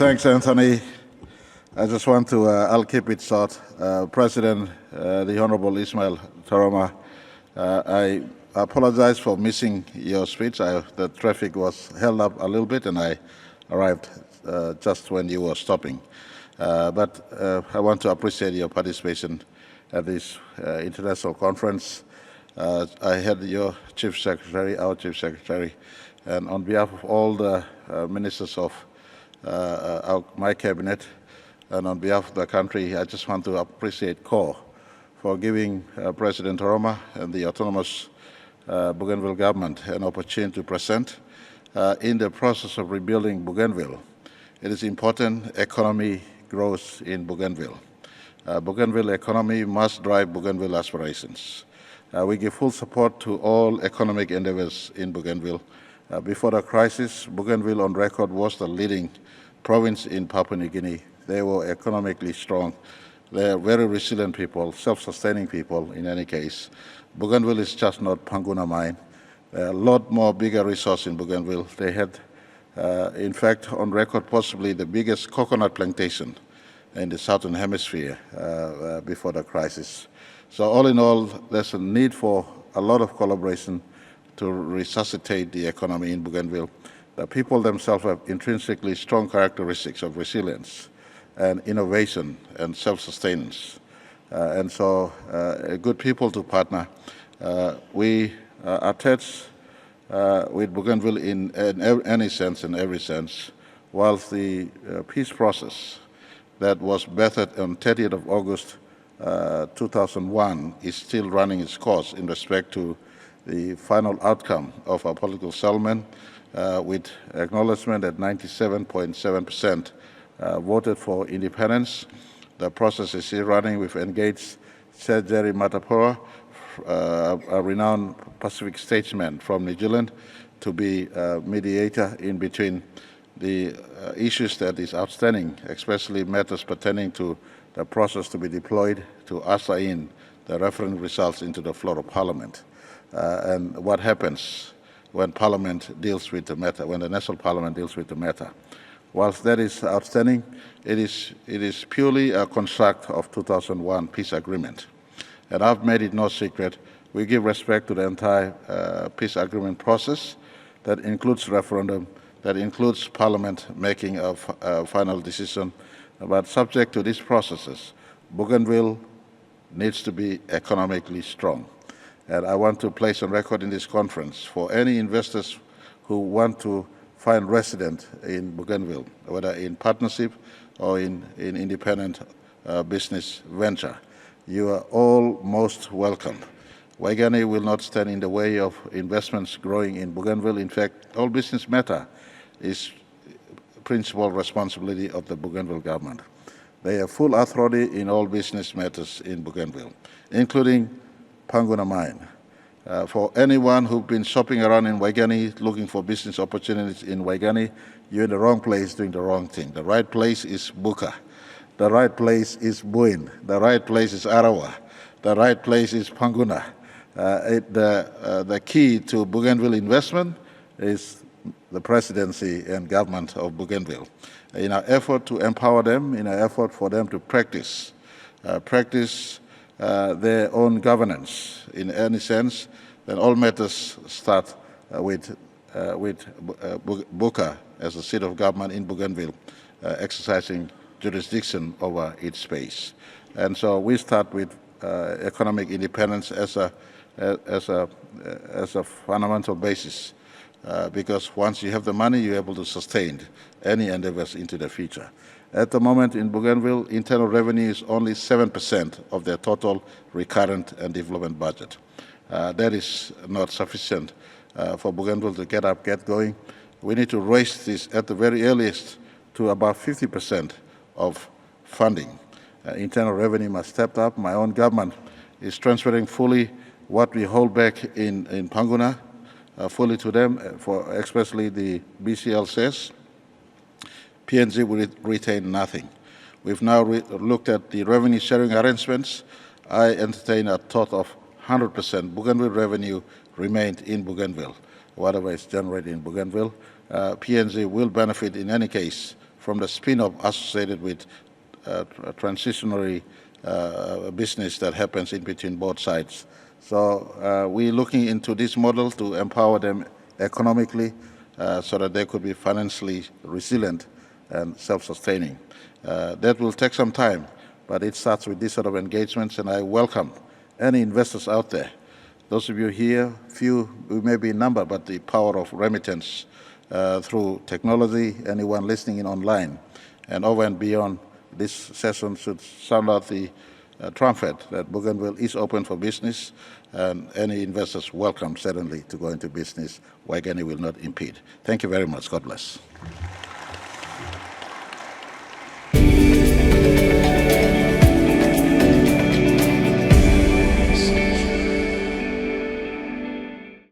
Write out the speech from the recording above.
Thanks, Anthony. I just want to, I'll keep it short. President, the Honorable Ismail Taroma, I apologize for missing your speech. The traffic was held up a little bit and I arrived just when you were stopping. But I want to appreciate your participation at this international conference. I had your Chief Secretary, our Chief Secretary, and on behalf of all the ministers of my cabinet, and on behalf of the country, I just want to appreciate CORE for giving President Taroma and the autonomous Bougainville government an opportunity to present in the process of rebuilding Bougainville. It is important economy growth in Bougainville. Bougainville economy must drive Bougainville aspirations. We give full support to all economic endeavors in Bougainville. Before the crisis, Bougainville on record was the leading province in Papua New Guinea. They were economically strong. They are very resilient people, self-sustaining people in any case. Bougainville is just not Panguna mine. A lot more bigger resource in Bougainville. They had, in fact, on record, possibly the biggest coconut plantation in the Southern Hemisphere before the crisis. So all in all, there's a need for a lot of collaboration to resuscitate the economy in Bougainville. The people themselves have intrinsically strong characteristics of resilience and innovation and self-sustenance. And so good people to partner. We are attached with Bougainville in any sense, in every sense, whilst the peace process that was bettered on 30th of August 2001 is still running its course in respect to the final outcome of our political settlement with acknowledgement that 97.7% voted for independence. The process is still running. We've engaged Sir Marape, a renowned Pacific statesman from New Zealand, to be a mediator in between the issues that is outstanding, especially matters pertaining to the process to be deployed to usher in the referendum results into the floor of Parliament. And what happens when Parliament deals with the matter, when the National Parliament deals with the matter. Whilst that is outstanding, it is purely a construct of 2001 peace agreement. And I've made it no secret, we give respect to the entire peace agreement process that includes referendum, that includes Parliament making a final decision. But subject to these processes, Bougainville needs to be economically strong. And I want to place on record in this conference for any investors who want to find residence in Bougainville, whether in partnership or in independent business venture, you are all most welcome. Guinea will not stand in the way of investments growing in Bougainville. In fact, all business matter is principal responsibility of the Bougainville government. They have full authority in all business matters in Bougainville, including Panguna mine. For anyone who's been shopping around in Guinea looking for business opportunities in Guinea, you're in the wrong place doing the wrong thing. The right place is Buka. The right place is Buin. The right place is Arawa. The right place is Panguna. The key to Bougainville investment is the presidency and government of Bougainville. In our effort to empower them, in our effort for them to practice their own governance in any sense, then all matters start with Buka as the seat of government in Bougainville, exercising jurisdiction over its space. And so we start with economic independence as a fundamental basis, because once you have the money, you're able to sustain any endeavors into the future. At the moment in Bougainville, internal revenue is only 7% of their total recurrent and development budget. That is not sufficient for Bougainville to get going. We need to raise this at the very earliest to about 50% of funding. Internal revenue must step up. My own government is transferring fully what we hold back in Panguna, fully to them, for especially the BCL says. PNG will retain nothing. We've now looked at the revenue sharing arrangements. I entertain a thought of 100% Bougainville revenue remained in Bougainville. Whatever is generated in Bougainville, PNG will benefit in any case from the spin-off associated with transitionary business that happens in between both sides. So we're looking into this model to empower them economically so that they could be financially resilient and self-sustaining. That will take some time, but it starts with this sort of engagements, and I welcome any investors out there. Those of you here, few, we may be in number, but the power of remittance through technology, anyone listening in online, and over and beyond, this session should sound out the trumpet that Bougainville is open for business, and any investors welcome, certainly, to go into business. Guinea will not impede. Thank you very much. God bless.